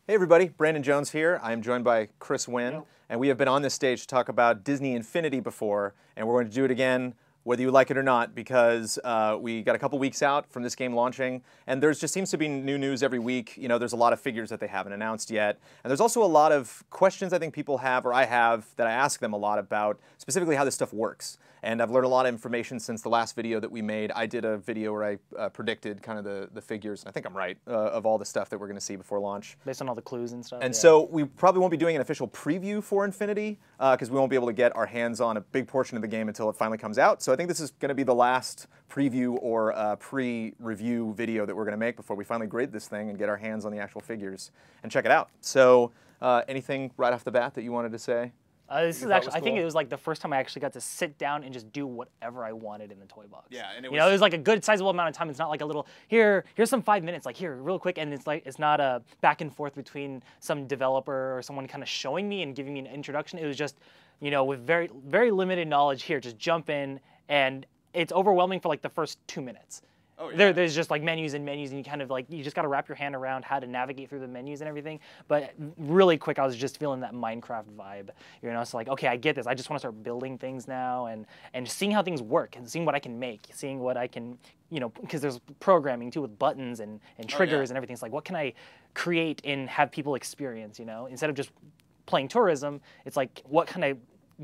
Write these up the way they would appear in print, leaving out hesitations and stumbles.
Hey everybody, Brandon Jones here. I am joined by Chris Wynn, and we have been on this stage to talk about Disney Infinity before, and we're going to do it again whether you like it or not, because we got a couple weeks out from this game launching, and there just seems to be new news every week. You know, there's a lot of figures that they haven't announced yet, and there's also a lot of questions I think people have, or I have, that I ask them a lot about, specifically how this stuff works. And I've learned a lot of information since the last video that we made. I did a video where I predicted kind of the figures, and I think I'm right, of all the stuff that we're going to see before launch. Based on all the clues and stuff. And so we probably won't be doing an official preview for Infinity, because we won't be able to get our hands on a big portion of the game until it finally comes out. So I think this is going to be the last preview or pre-review video that we're going to make before we finally grade this thing and get our hands on the actual figures and check it out. So anything right off the bat that you wanted to say? This is actually, I think it was like the first time I actually got to sit down and just do whatever I wanted in the toy box. Yeah, and it was like a good sizable amount of time. It's not like a little, here's some 5 minutes, like here, real quick, and it's like, it's not a back and forth between some developer or someone kind of showing me and giving me an introduction. It was just, you know, with very, very limited knowledge here, just jump in, and it's overwhelming for like the first 2 minutes. Oh, yeah. There's just like menus and menus, and you kind of like, you just got to wrap your hand around how to navigate through the menus and everything. But really quick, I was just feeling that Minecraft vibe. You know, it's like, okay, I get this. I just want to start building things now and seeing how things work and seeing what I can make, seeing what I can, you know, because there's programming too with buttons and triggers and everything. It's like, what can I create and have people experience, you know? Instead of just playing tourism, it's like, what kind of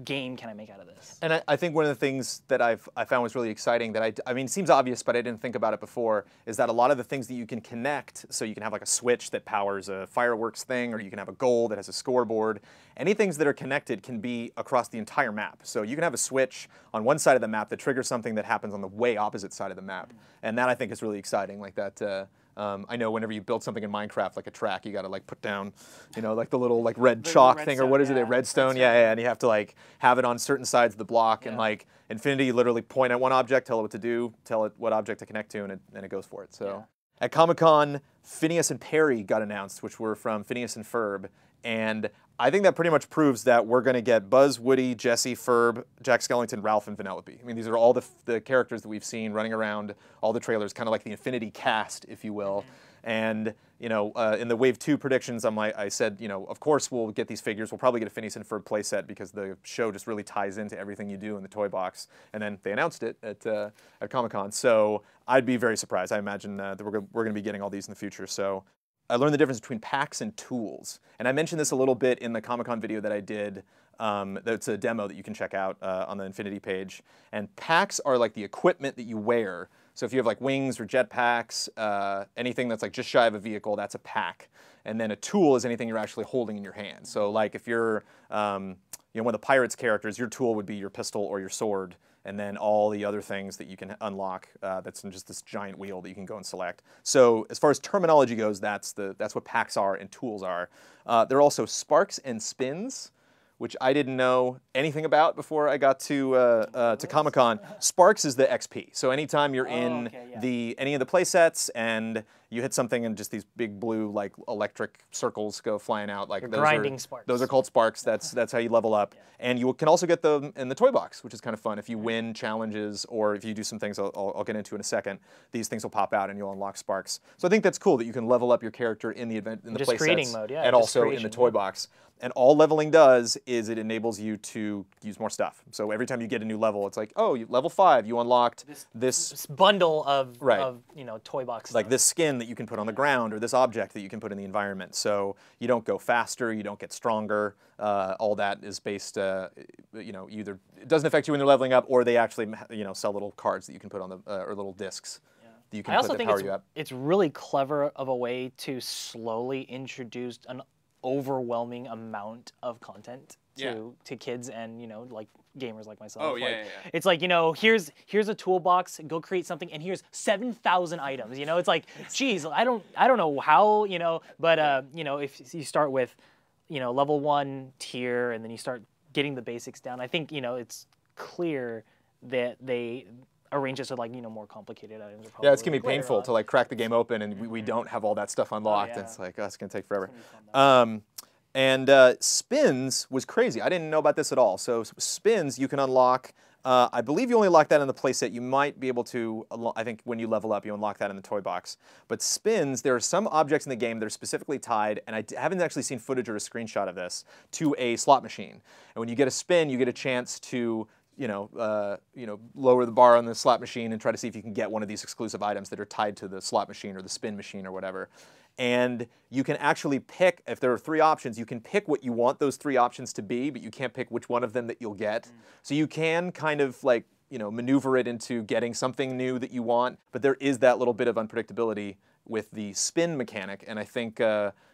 game can I make out of this? And I think one of the things that I found was really exciting that I mean, it seems obvious, but I didn't think about it before, is that a lot of the things that you can connect, so you can have like a switch that powers a fireworks thing, or you can have a goal that has a scoreboard. Any things that are connected can be across the entire map. So you can have a switch on one side of the map that triggers something that happens on the way opposite side of the map. And that I think is really exciting, like that. I know whenever you build something in Minecraft, like a track, you got to like put down, you know, like the little like red chalk thing, or what is it, a redstone? Yeah, and you have to like have it on certain sides of the block, and like Infinity, you literally point at one object, tell it what to do, tell it what object to connect to, and it goes for it. So at Comic-Con, Phineas and Perry got announced, which were from Phineas and Ferb, and I think that pretty much proves that we're going to get Buzz, Woody, Jesse, Ferb, Jack Skellington, Ralph, and Vanellope. I mean, these are all the characters that we've seen running around all the trailers, kind of like the Infinity cast, if you will. And, you know, in the Wave 2 predictions, I said, you know, of course we'll get these figures. We'll probably get a Phineas and Ferb playset because the show just really ties into everything you do in the toy box. And then they announced it at Comic-Con. So I'd be very surprised. I imagine that we're going to be getting all these in the future. So I learned the difference between packs and tools. And I mentioned this a little bit in the Comic-Con video that I did. That's a demo that you can check out on the Infinity page. And packs are like the equipment that you wear. So if you have like wings or jetpacks, anything that's like just shy of a vehicle, that's a pack. And then a tool is anything you're actually holding in your hand. So like if you're you know, one of the Pirates characters, your tool would be your pistol or your sword, and then all the other things that you can unlock, that's in just this giant wheel that you can go and select. So as far as terminology goes, that's what packs are and tools are. There are also sparks and spins, which I didn't know anything about before I got to Comic-Con. Sparks is the XP. So anytime you're in any of the playsets and you hit something and just these big blue like electric circles go flying out, like sparks. Those are called sparks. That's how you level up. And you can also get them in the toy box, which is kind of fun. If you win challenges or if you do some things I'll get into in a second, these things will pop out and you'll unlock sparks. So I think that's cool that you can level up your character in the event in the playsets and also in the toy box. And all leveling does is it enables you to use more stuff. So every time you get a new level, it's like, oh, level 5, you unlocked this bundle of you know, toy boxes. Like this skin that you can put on the ground, or this object that you can put in the environment. So you don't go faster, you don't get stronger. All that is based, you know, either it doesn't affect you when they're leveling up, or they actually, you know, sell little cards that you can put on the or little discs. That you can put that power you up. It's really clever of a way to slowly introduce an overwhelming amount of content to kids and, you know, like gamers like myself. Oh, yeah. It's like, you know, here's a toolbox, go create something, and here's 7,000 items. You know, it's like, geez, I don't know how, you know, but you know, if you start with, you know, level 1 tier, and then you start getting the basics down, I think, you know, it's clear that they arrange it so, like, you know, more complicated items. Yeah, it's gonna be painful to like crack the game open and we don't have all that stuff unlocked. It's like, oh, it's gonna take forever. And spins was crazy. I didn't know about this at all. So spins, you can unlock I believe you only lock that in the playset. You might be able to, I think when you level up, you unlock that in the toy box. But spins, there are some objects in the game that are specifically tied, and I haven't actually seen footage or a screenshot of this, to a slot machine. And when you get a spin, you get a chance to lower the bar on the slot machine and try to see if you can get one of these exclusive items that are tied to the slot machine or the spin machine or whatever. And you can actually pick, if there are 3 options, you can pick what you want those 3 options to be, but you can't pick which one of them that you'll get. So you can kind of like, maneuver it into getting something new that you want, but there is that little bit of unpredictability with the spin mechanic, and I think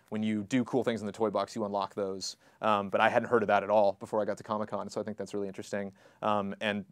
when you do cool things in the toy box, you unlock those. But I hadn't heard of that at all before I got to Comic-Con, so I think that's really interesting. And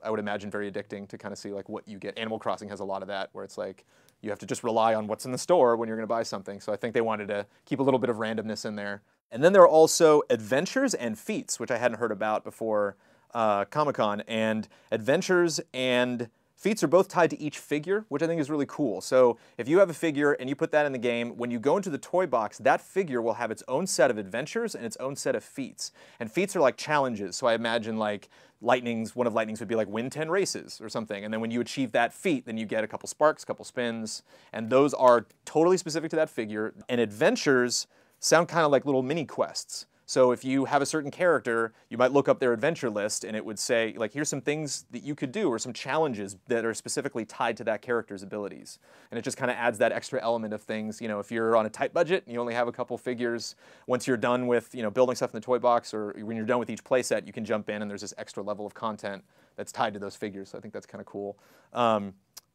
I would imagine very addicting to kind of see like what you get. Animal Crossing has a lot of that, where it's like you have to just rely on what's in the store when you're going to buy something. So I think they wanted to keep a little bit of randomness in there. And then there are also adventures and feats, which I hadn't heard about before Comic-Con. And adventures and feats are both tied to each figure, which I think is really cool. So if you have a figure and you put that in the game, when you go into the toy box, that figure will have its own set of adventures and its own set of feats. And feats are like challenges. So I imagine like one of Lightning's would be like win 10 races or something. And then when you achieve that feat, then you get a couple sparks, a couple spins. And those are totally specific to that figure. And adventures sound kind of like little mini quests. So if you have a certain character, you might look up their adventure list and it would say, like, here's some things that you could do or some challenges that are specifically tied to that character's abilities. And it just kind of adds that extra element of things. If you're on a tight budget and you only have a couple figures, once you're done with, building stuff in the toy box or when you're done with each playset, you can jump in and there's this extra level of content that's tied to those figures. So I think that's kind of cool.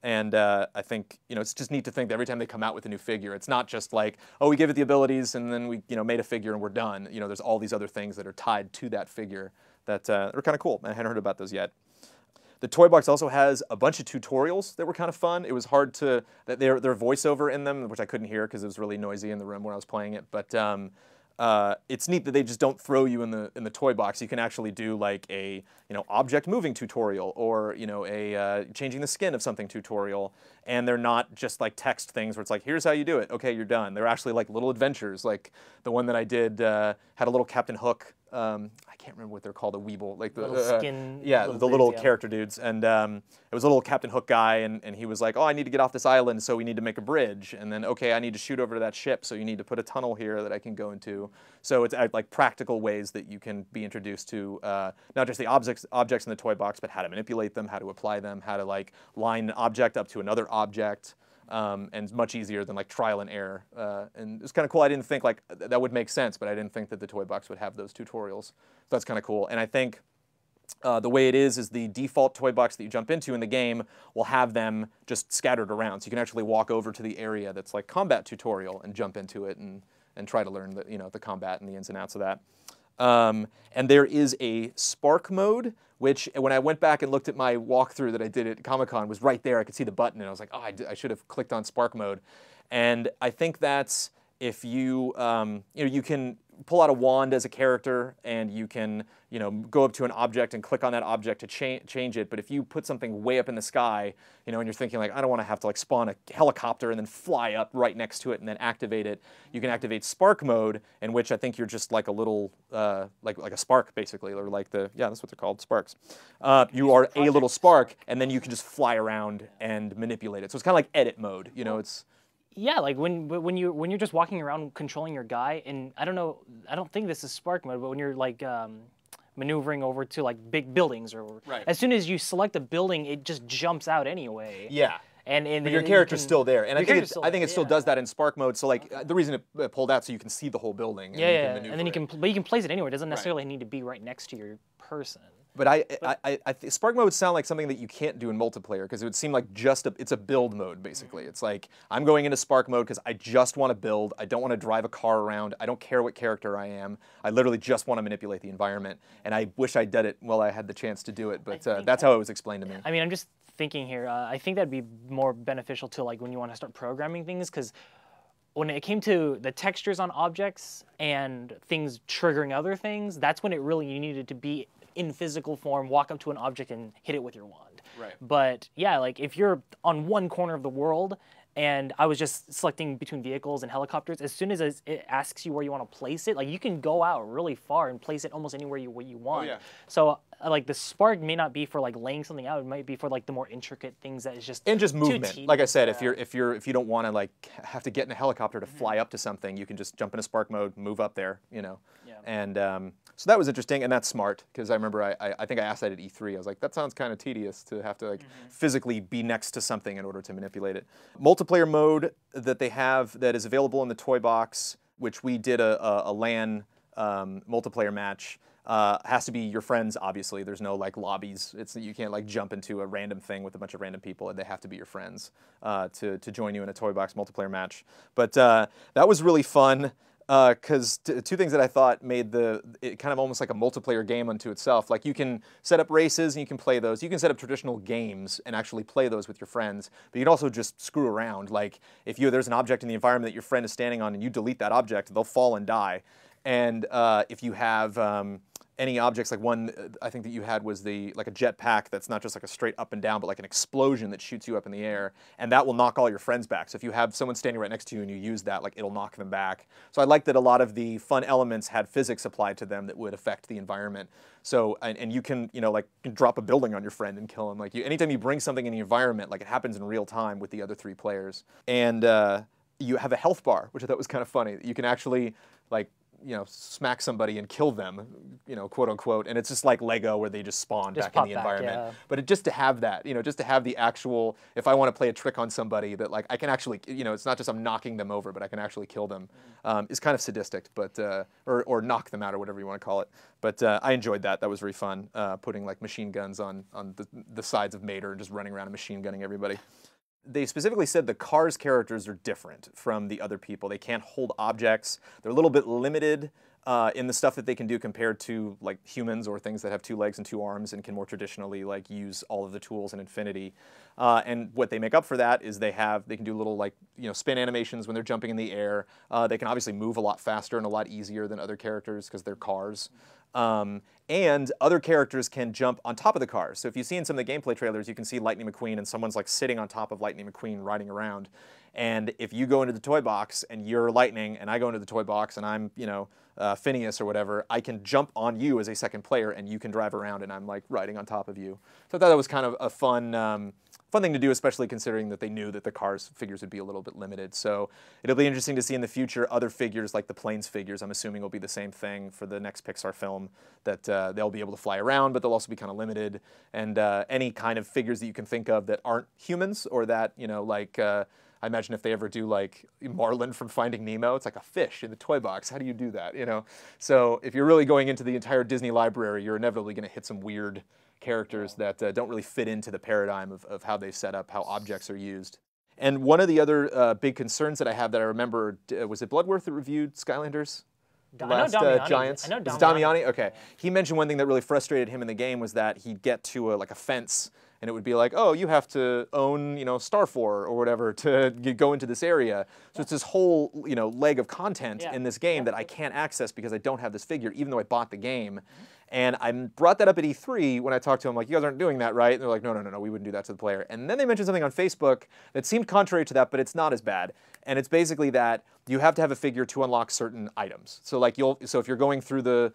And I think, it's just neat to think that every time they come out with a new figure, it's not just like, oh, we give it the abilities and then we, made a figure and we're done. There's all these other things that are tied to that figure that are kind of cool. I hadn't heard about those yet. The toy box also has a bunch of tutorials that were kind of fun. It was hard to, their voiceover in them, which I couldn't hear because it was really noisy in the room when I was playing it. But it's neat that they just don't throw you in the toy box. You can actually do like a object moving tutorial or a changing the skin of something tutorial, and they're not just like text things where it's like, here's how you do it. Okay, you're done. They're actually like little adventures. Like the one that I did had a little Captain Hook. I can't remember what they're called, a Weeble, like the little skin. Yeah, the little character dudes, and it was a little Captain Hook guy, and he was like, oh, I need to get off this island, so we need to make a bridge, and then okay, I need to shoot over to that ship, so you need to put a tunnel here that I can go into. So it's like practical ways that you can be introduced to not just the objects in the toy box, but how to manipulate them, how to apply them, how to like line an object up to another object. And it's much easier than like trial and error. And it's kind of cool. I didn't think like that would make sense, but I didn't think that the toy box would have those tutorials. So that's kind of cool. And I think the way it is the default toy box that you jump into in the game will have them just scattered around. So you can actually walk over to the area that's like combat tutorial and jump into it and try to learn the combat and the ins and outs of that. And there is a spark mode, which when I went back and looked at my walkthrough that I did at Comic-Con was right there. I could see the button and I was like, oh, I should have clicked on spark mode. And I think that's if you, you can pull out a wand as a character and you can, go up to an object and click on that object to change it. But if you put something way up in the sky, and you're thinking like, I don't want to have to like spawn a helicopter and then fly up right next to it and then activate it, you can activate spark mode, in which I think you're just like a little, like a spark basically, or like that's what they're called, sparks. You are a little spark, and then you can just fly around and manipulate it. So it's kind of like edit mode, it's. Yeah, like when you're just walking around controlling your guy, and I don't think this is spark mode, but when you're like maneuvering over to like big buildings or right. As soon as you select a building, it just jumps out anyway. Yeah. But your character's still there, and I think it still does that in Spark mode. So like the reason it pulled out so you can see the whole building. And yeah, and then you can place it anywhere. It doesn't necessarily need to be right next to your person. But I Spark mode would sound like something that you can't do in multiplayer because it would seem like it's a build mode basically. It's like I'm going into Spark mode because I just want to build. I don't want to drive a car around. I don't care what character I am. I literally just want to manipulate the environment. And I wish I did it while I had the chance to do it. But that's how it was explained to me. I mean, I'm just thinking here. I think that'd be more beneficial to like when you want to start programming things, because when it came to the textures on objects and things triggering other things, that's when you needed to be in physical form, walk up to an object and hit it with your wand. Right. But yeah, like if you're on one corner of the world and I was just selecting between vehicles and helicopters. As soon as it asks you where you want to place it, like you can go out really far and place it almost anywhere you want. Oh, yeah. So like the spark may not be for like laying something out. It might be for like the more intricate things that is just and just too movement. tedious. Like I said, Yeah. if you don't want to like have to get in a helicopter to fly up to something, you can just jump into spark mode, move up there, you know. Yeah. And so that was interesting, and that's smart because I remember I think I asked that at E3. I was like, that sounds kind of tedious to have to like physically be next to something in order to manipulate it. Multiplayer mode that they have that is available in the toy box, which we did a LAN multiplayer match. Has to be your friends, obviously. There's no like lobbies. You can't like jump into a random thing with a bunch of random people. They have to be your friends to join you in a toy box multiplayer match. But that was really fun because two things that I thought made it kind of almost like a multiplayer game unto itself. Like you can set up races and you can play those. You can set up traditional games and actually play those with your friends. But you can also just screw around. Like if there's an object in the environment that your friend is standing on and you delete that object, they'll fall and die. And if you have any objects, like one I think that you had was like a jetpack that's not just like a straight up and down, but like an explosion that shoots you up in the air, and that will knock all your friends back. So if you have someone standing right next to you and you use that, like it'll knock them back. So I like that a lot of the fun elements had physics applied to them that would affect the environment. So and you can like drop a building on your friend and kill him. Like anytime you bring something in the environment, like it happens in real time with the other 3 players. And you have a health bar, which I thought was kind of funny. You can actually like smack somebody and kill them, quote unquote, and it's just like Lego where they just spawn back in the environment. Yeah. But just to have that, just to have the actual, if I want to play a trick on somebody that like I can actually, it's not just I'm knocking them over, but I can actually kill them, is kind of sadistic, but or knock them out or whatever you want to call it. But I enjoyed that. That was very fun, putting like machine guns on the sides of Mater and just running around and machine gunning everybody. They specifically said the Cars characters are different from the other people. They can't hold objects. They're a little bit limited in the stuff that they can do compared to like humans or things that have 2 legs and 2 arms and can more traditionally like use all of the tools in Infinity. And what they make up for that is they can do little like spin animations when they're jumping in the air. They can obviously move a lot faster and a lot easier than other characters because they're cars. And other characters can jump on top of the cars. So if you see in some of the gameplay trailers, you can see Lightning McQueen and someone's like sitting on top of Lightning McQueen riding around. And if you go into the toy box and you're Lightning and I go into the toy box and I'm, Phineas or whatever, I can jump on you as a second player and you can drive around and I'm like riding on top of you. So I thought that was kind of a fun thing to do, especially considering that they knew that the Cars figures would be a little bit limited. So it'll be interesting to see in the future other figures like the Planes figures. I'm assuming will be the same thing for the next Pixar film, that they'll be able to fly around, but they'll also be kind of limited. And any kind of figures that you can think of that aren't humans or that, like I imagine if they ever do like Marlin from Finding Nemo, it's like a fish in the toy box. How do you do that? So if you're really going into the entire Disney library, you're inevitably going to hit some weird characters that don't really fit into the paradigm of how they set up how objects are used. And one of the other big concerns that I have that I remember, was it Bloodworth that reviewed Skylanders? The last Giants? I know Is it Damiani? Okay. He mentioned one thing that really frustrated him in the game was that he'd get to like a fence and it would be like, oh, you have to own, Starfor or whatever to go into this area. So it's this whole, leg of content in this game that I can't access because I don't have this figure, even though I bought the game. And I brought that up at E3 when I talked to them, like, you guys aren't doing that, right? And they're like, no, we wouldn't do that to the player. And then they mentioned something on Facebook that seemed contrary to that, but it's not as bad. And it's basically that you have to have a figure to unlock certain items. So like so if you're going through the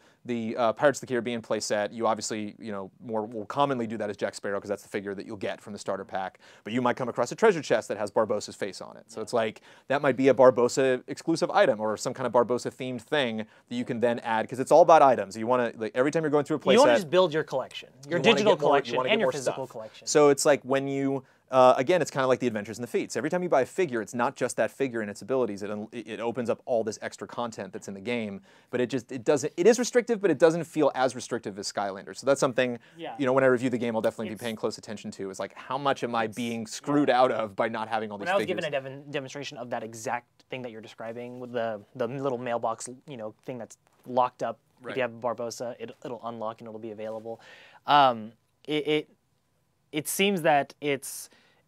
Pirates of the Caribbean playset, you obviously, will commonly do that as Jack Sparrow because that's the figure that you'll get from the starter pack. But you might come across a treasure chest that has Barbossa's face on it. So it's like, that might be a Barbossa exclusive item or some kind of Barbossa themed thing that you can then add, because it's all about items. You want to, like, every time you're going through a playset, you want to just build your collection, your digital collection and your physical collection. So it's like when you, again, it's kind of like the Adventures and the Feats. Every time you buy a figure, it's not just that figure and its abilities. It opens up all this extra content that's in the game. But it is restrictive, but it doesn't feel as restrictive as Skylanders. So that's something, when I review the game, I'll definitely be paying close attention to. Is like, how much am I being screwed out of by not having all these figures? When I was given a demonstration of that exact thing that you're describing with the little mailbox, thing that's locked up. Right. If you have Barbossa, it'll unlock and it'll be available. It seems that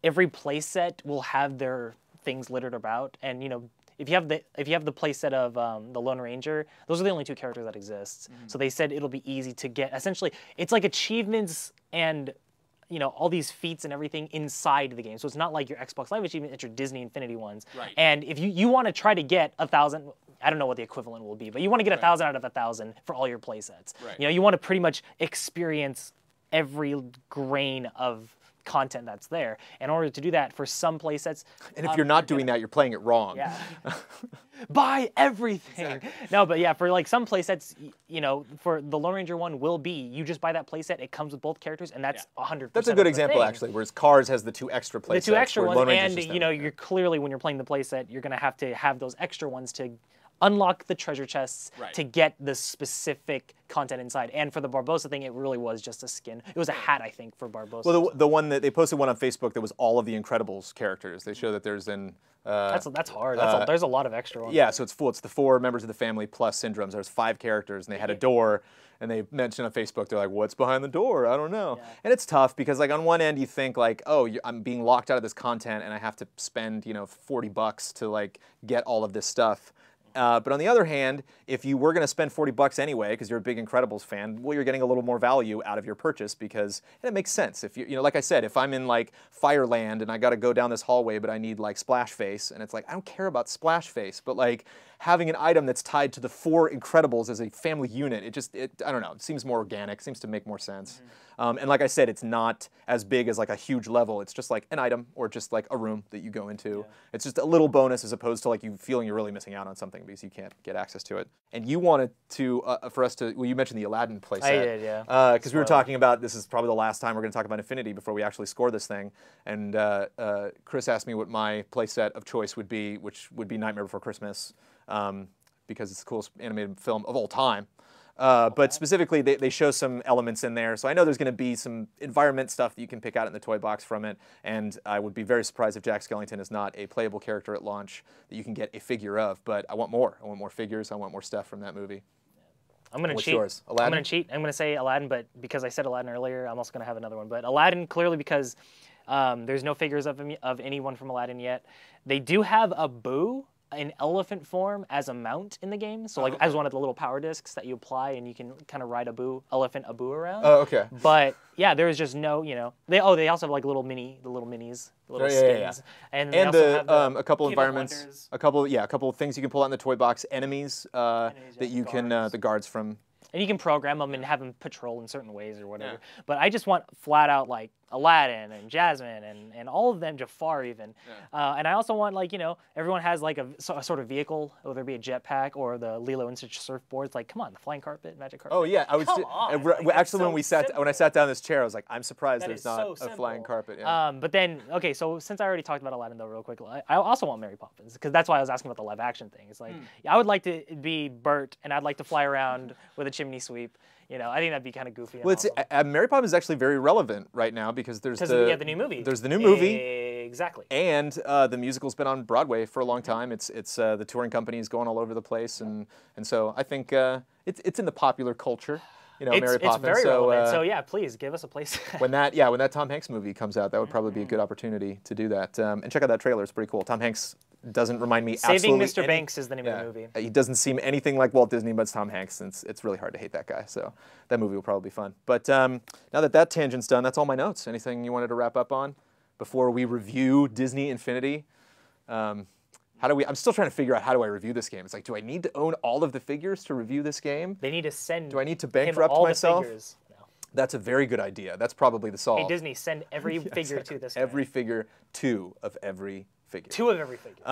every playset will have their things littered about, and if you have the playset of the Lone Ranger, those are the only 2 characters that exist. So they said it'll be easy to get. Essentially, it's like achievements and all these feats and everything inside the game. So it's not like your Xbox Live achievement, it's your Disney Infinity ones. Right. And if you want to try to get 1,000, I don't know what the equivalent will be, but you want to get 1,000 out of 1,000 for all your play sets. Right. You want to pretty much experience every grain of content that's there. In order to do that, for some play sets, And if you're not doing that, you're playing it wrong. yeah. Buy everything. Exactly. No, but yeah, for like some playsets, for the Lone Ranger one will be you just buy that playset, it comes with both characters, and that's 100%. That's a good example, actually, whereas Cars has the 2 extra play The 2 sets, extra where ones, Lone Ranger's and just them. you're clearly, when you're playing the playset, you're gonna have to have those extra ones to unlock the treasure chests Right. to get the specific content inside. And for the Barbossa thing, it really was just a skin. It was a hat, I think, for Barbossa. Well, the one that they posted one on Facebook that was all of the Incredibles characters. They show that there's an that's hard. There's a lot of extra ones. yeah, so it's full. It's the 4 members of the family plus Syndromes. There's 5 characters, and they had a door. And they mentioned on Facebook, they're like, "What's behind the door? I don't know." Yeah. And it's tough because, like, on one end, you think like, "Oh, I'm being locked out of this content, and I have to spend, $40 to like get all of this stuff." But on the other hand, if you were going to spend $40 anyway, because you're a big Incredibles fan, well, you're getting a little more value out of your purchase because and it makes sense. If like I said, if I'm in like Fireland and I got to go down this hallway, but I need like Splash Face, and it's like I don't care about Splash Face, but like having an item that's tied to the 4 Incredibles as a family unit, I don't know, it seems more organic, seems to make more sense. And like I said, it's not as big as like a huge level. It's just like an item or just like a room that you go into. Yeah. It's just a little bonus as opposed to like you feeling you're really missing out on something because you can't get access to it. And you wanted to, for us to, well, you mentioned the Aladdin playset. I did, yeah. Because we were talking about, this is probably the last time we're going to talk about Infinity before we actually score this thing. And Chris asked me what my playset of choice would be, which would be Nightmare Before Christmas, because it's the coolest animated film of all time. But specifically, they show some elements in there. So I know there's going to be some environment stuff that you can pick out in the toy box from it. And I would be very surprised if Jack Skellington is not a playable character at launch that you can get a figure of. But I want more. I want more figures. I want more stuff from that movie. I'm going to What's cheat. yours? Aladdin? I'm going to cheat. I'm going to say Aladdin, but because I said Aladdin earlier, I'm also going to have another one. But Aladdin, clearly because there's no figures of anyone from Aladdin yet. They do have Abu in elephant form as a mount in the game. So like as one of the little power discs that you apply and you can kind of ride elephant Abu around. Oh, okay. But yeah, there is just no, they also have like the little minis, the little skins. And they also have the a couple Kid of environments, Wonders. a couple of things you can pull out in the toy box, enemies, that you can, the guards from. And you can program them and have them patrol in certain ways or whatever. Yeah. But I just want flat out like Aladdin and Jasmine and all of them, Jafar even. Yeah. And I also want like, everyone has like a sort of vehicle, whether it be a jetpack or the Lilo and Stitch surfboards. Like, come on, the flying carpet, magic carpet. Oh yeah, I was actually when I sat down in this chair, I was like, I'm surprised that there's not a flying carpet. Yeah. But then, okay, so since I already talked about Aladdin though, real quick, I also want Mary Poppins because that's why I was asking about the live action thing. It's like I would like to be Bert and I'd like to fly around with a chimney sweep. I think that'd be kind of goofy. Well, Mary Poppins is actually very relevant right now because there's the new movie. There's the new movie. Exactly. And the musical's been on Broadway for a long time. It's the touring company is going all over the place, and so I think it's in the popular culture. Mary Poppins. It's very relevant. So yeah, please give us a place. when that Tom Hanks movie comes out, that would probably be a good opportunity to do that. And check out that trailer; it's pretty cool. Tom Hanks doesn't remind me Saving absolutely Mr. Banks is the name of the movie. He doesn't seem anything like Walt Disney, but it's Tom Hanks, and it's really hard to hate that guy. So that movie will probably be fun. But now that tangent's done, that's all my notes. Anything you wanted to wrap up on before we review Disney Infinity? I'm still trying to figure out how do I review this game. It's like, do I need to own all of the figures to review this game? They need to send. Do I need to bankrupt myself? That's a very good idea. That's probably the solve. Hey Disney, send every figure to this guy. Every figure, 2 of every figure. 2 of every figure.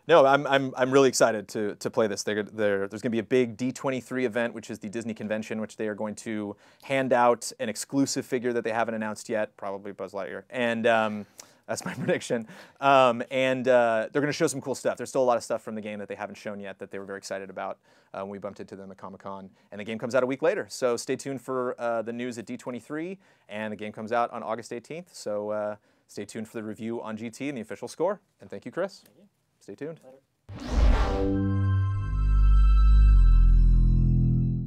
No, I'm really excited to play this. There's going to be a big D23 event, which is the Disney convention, which they are going to hand out an exclusive figure that they haven't announced yet, probably Buzz Lightyear, and that's my prediction. And they're going to show some cool stuff. There's still a lot of stuff from the game that they haven't shown yet that they were very excited about when we bumped into them at Comic-Con. And the game comes out a week later, so stay tuned for the news at D23, and the game comes out on August 18th. So stay tuned for the review on GT and the official score. And thank you, Chris. Thank you. Stay tuned. Later.